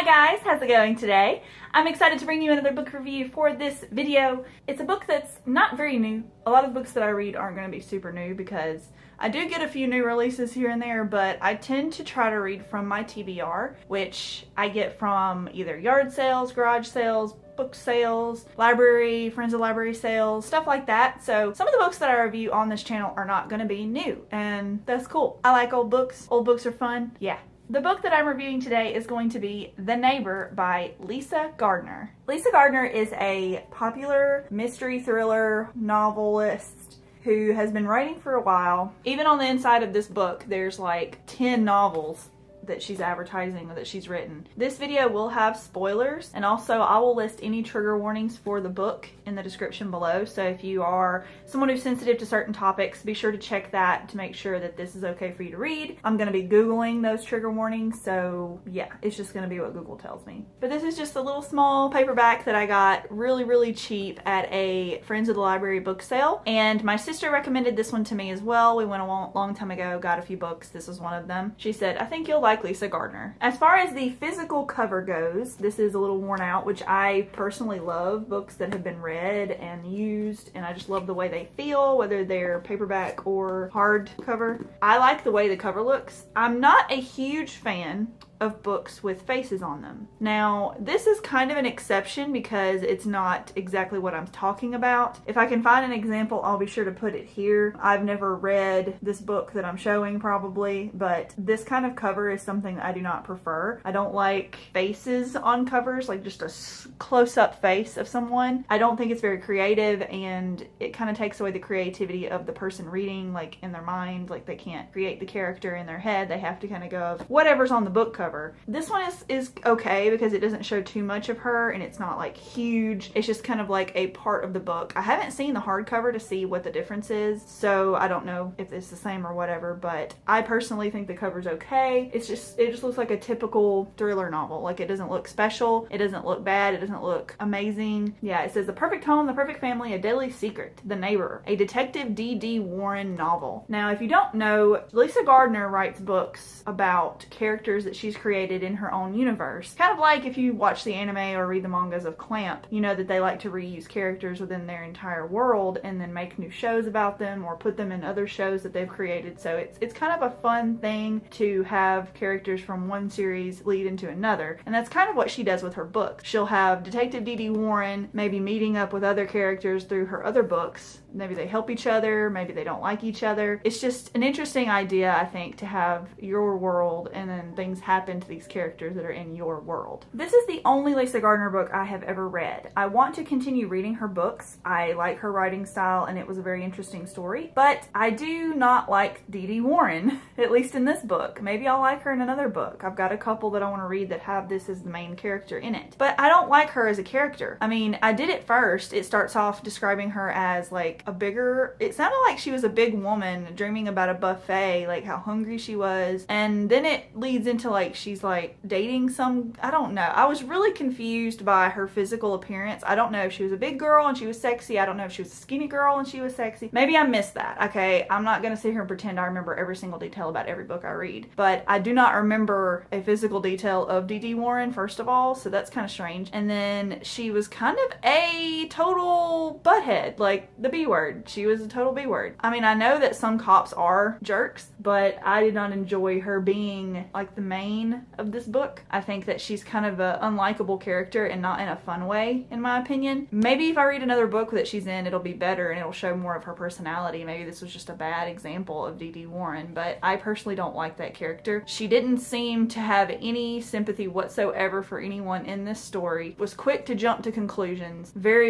guys, how's it going today? I'm excited to bring you another book review for this video. It's a book that's not very new. A lot of books that I read aren't going to be super new because I do get a few new releases here and there, but I tend to try to read from my TBR, which I get from either yard sales, garage sales, book sales, library, friends of library sales, stuff like that. So some of the books that I review on this channel are not going to be new, and that's cool. I like old books. Old books are fun. Yeah. The book that I'm reviewing today is going to be The Neighbor by Lisa Gardner. Lisa Gardner is a popular mystery thriller novelist who has been writing for a while. Even on the inside of this book, there's like 10 novels that she's advertising or that she's written. This video will have spoilers, and also I will list any trigger warnings for the book in the description below. So if you are someone who's sensitive to certain topics, be sure to check that to make sure that this is okay for you to read. I'm gonna be Googling those trigger warnings, so yeah, it's just gonna be what Google tells me. But this is just a little small paperback that I got really cheap at a Friends of the Library book sale, and my sister recommended this one to me as well. We went a long time ago, got a few books. This was one of them. She said, I think you'll like Lisa Gardner. As far as the physical cover goes, this is a little worn out, which I personally love books that have been read and used, and I just love the way they feel, whether they're paperback or hardcover. I like the way the cover looks. I'm not a huge fan of books with faces on them. Now, this is kind of an exception because it's not exactly what I'm talking about. If I can find an example, I'll be sure to put it here. I've never read this book that I'm showing probably, but this kind of cover is something that I do not prefer. I don't like faces on covers, like just a close-up face of someone. I don't think it's very creative, and it kind of takes away the creativity of the person reading, like in their mind. Like they can't create the character in their head. They have to kind of go of whatever's on the book cover. This one is okay because it doesn't show too much of her, and it's not like huge. It's just kind of like a part of the book. I haven't seen the hardcover to see what the difference is, so I don't know if it's the same or whatever, but I personally think the cover's okay. It just looks like a typical thriller novel. Like, it doesn't look special, it doesn't look bad, it doesn't look amazing. Yeah, it says The Perfect Home, The Perfect Family, A Deadly Secret, The Neighbor, a Detective D.D. Warren novel. Now, if you don't know, Lisa Gardner writes books about characters that she's created in her own universe. Kind of like if you watch the anime or read the mangas of Clamp, you know that they like to reuse characters within their entire world and then make new shows about them or put them in other shows that they've created. So it's kind of a fun thing to have characters from one series lead into another, and that's kind of what she does with her books. She'll have Detective D.D. Warren maybe meeting up with other characters through her other books. Maybe they help each other, maybe they don't like each other. It's just an interesting idea, I think, to have your world and then things happen to these characters that are in your world. This is the only Lisa Gardner book I have ever read. I want to continue reading her books. I like her writing style, and it was a very interesting story, but I do not like D.D. Warren, at least in this book. Maybe I'll like her in another book. I've got a couple that I want to read that have this as the main character in it, but I don't like her as a character. I mean, I did it first. It starts off describing her as like a bigger, it sounded like she was a big woman dreaming about a buffet, like how hungry she was, and then it leads into like she's like dating some, I don't know. I was really confused by her physical appearance. I don't know if she was a big girl and she was sexy. I don't know if she was a skinny girl and she was sexy. Maybe I missed that. Okay, I'm not gonna sit here and pretend I remember every single detail about every book I read, but I do not remember a physical detail of D.D. Warren, first of all, so that's kind of strange. And then she was kind of a total butthead, like the B word. She was a total B word. I mean, I know that some cops are jerks, but I did not enjoy her being like the main of this book. I think that she's kind of an unlikable character and not in a fun way, in my opinion. Maybe if I read another book that she's in, it'll be better and it'll show more of her personality. Maybe this was just a bad example of D.D. Warren, but I personally don't like that character. She didn't seem to have any sympathy whatsoever for anyone in this story. Was quick to jump to conclusions. Very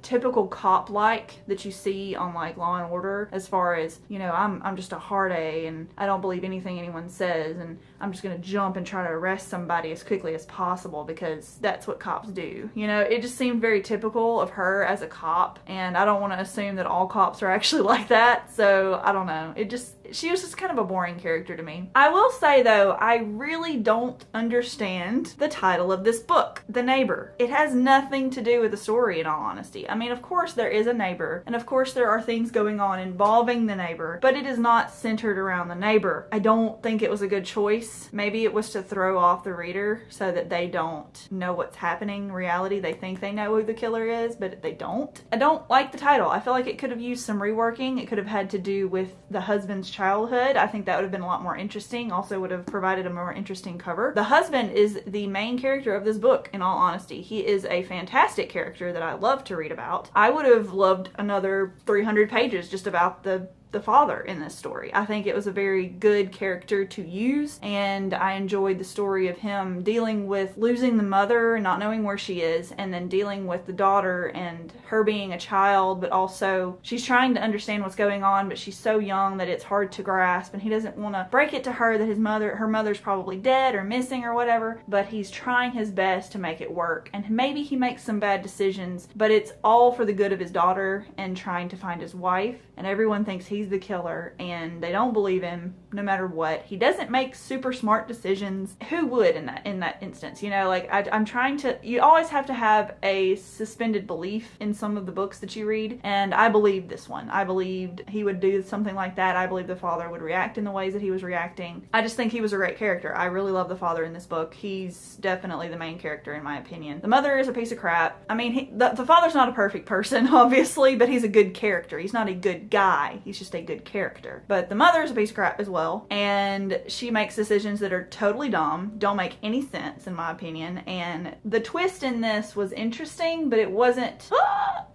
typical cop-like that you see on like Law and Order, as far as, you know, I'm just a hard A and I don't believe anything anyone says, and I'm just gonna jump and try to arrest somebody as quickly as possible because that's what cops do. You know, it just seemed very typical of her as a cop, and I don't want to assume that all cops are actually like that, so I don't know. It just she was just kind of a boring character to me. I will say though, I really don't understand the title of this book, The Neighbor. It has nothing to do with the story in all honesty. I mean, of course there is a neighbor, and of course there are things going on involving the neighbor, but it is not centered around the neighbor. I don't think it was a good choice. Maybe it was to throw off the reader so that they don't know what's happening in reality. They think they know who the killer is, but they don't. I don't like the title. I feel like it could have used some reworking. It could have had to do with the husband's childhood. I think that would have been a lot more interesting. Also would have provided a more interesting cover. The husband is the main character of this book, in all honesty. He is a fantastic character that I love to read about. I would have loved another 300 pages just about the father in this story. I think it was a very good character to use, and I enjoyed the story of him dealing with losing the mother and not knowing where she is, and then dealing with the daughter and her being a child, but also she's trying to understand what's going on, but she's so young that it's hard to grasp, and he doesn't want to break it to her that her mother's probably dead or missing or whatever, but he's trying his best to make it work. And maybe he makes some bad decisions, but it's all for the good of his daughter and trying to find his wife, and everyone thinks he's the killer and they don't believe him no matter what. He doesn't make super smart decisions. Who would in that instance? You know, like I'm trying to, you always have to have a suspended belief in some of the books that you read, and I believed this one. I believed he would do something like that. I believed the father would react in the ways that he was reacting. I just think he was a great character. I really love the father in this book. He's definitely the main character in my opinion. The mother is a piece of crap. I mean, the father's not a perfect person, obviously, but he's a good character. He's not a good guy. He's just a good character. But the mother is a piece of crap as well, and she makes decisions that are totally dumb, don't make any sense in my opinion, and the twist in this was interesting, but it wasn't,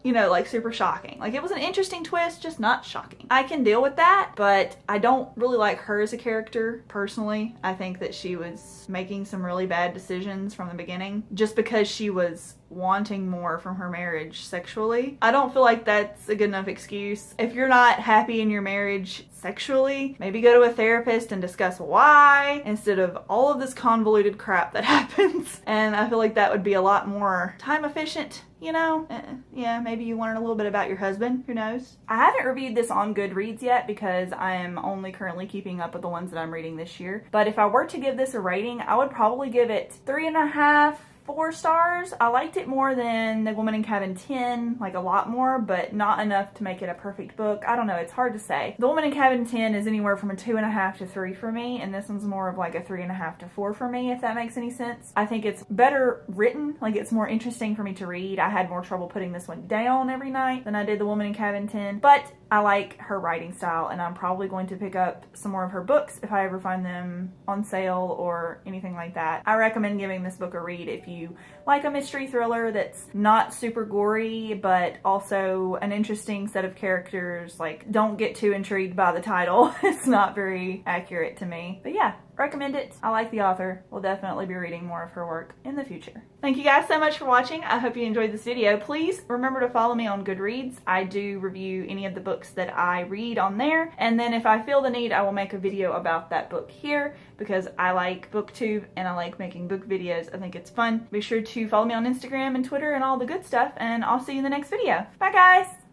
you know, like super shocking. Like, it was an interesting twist, just not shocking. I can deal with that, but I don't really like her as a character, personally. I think that she was making some really bad decisions from the beginning, just because she was wanting more from her marriage sexually. I don't feel like that's a good enough excuse. If you're not happy in your marriage sexually, maybe go to a therapist and discuss why, instead of all of this convoluted crap that happens. And I feel like that would be a lot more time efficient, you know? Yeah, maybe you learn a little bit about your husband, who knows? I haven't reviewed this on Goodreads yet because I am only currently keeping up with the ones that I'm reading this year. But if I were to give this a rating, I would probably give it 3.5, 4 stars. I liked it more than The Woman in Cabin 10, like a lot more, but not enough to make it a perfect book. I don't know, it's hard to say. The Woman in Cabin 10 is anywhere from a 2.5 to 3 for me, and this one's more of like a 3.5 to 4 for me, if that makes any sense. I think it's better written, like it's more interesting for me to read. I had more trouble putting this one down every night than I did The Woman in Cabin 10, but I like her writing style, and I'm probably going to pick up some more of her books if I ever find them on sale or anything like that. I recommend giving this book a read if you like a mystery thriller that's not super gory, but also an interesting set of characters. Like, don't get too intrigued by the title. It's not very accurate to me. But yeah, recommend it. I like the author. We'll definitely be reading more of her work in the future. Thank you guys so much for watching. I hope you enjoyed this video. Please remember to follow me on Goodreads. I do review any of the books that I read on there, and then if I feel the need, I will make a video about that book here because I like BookTube and I like making book videos. I think it's fun. Be sure to follow me on Instagram and Twitter and all the good stuff, and I'll see you in the next video. Bye guys!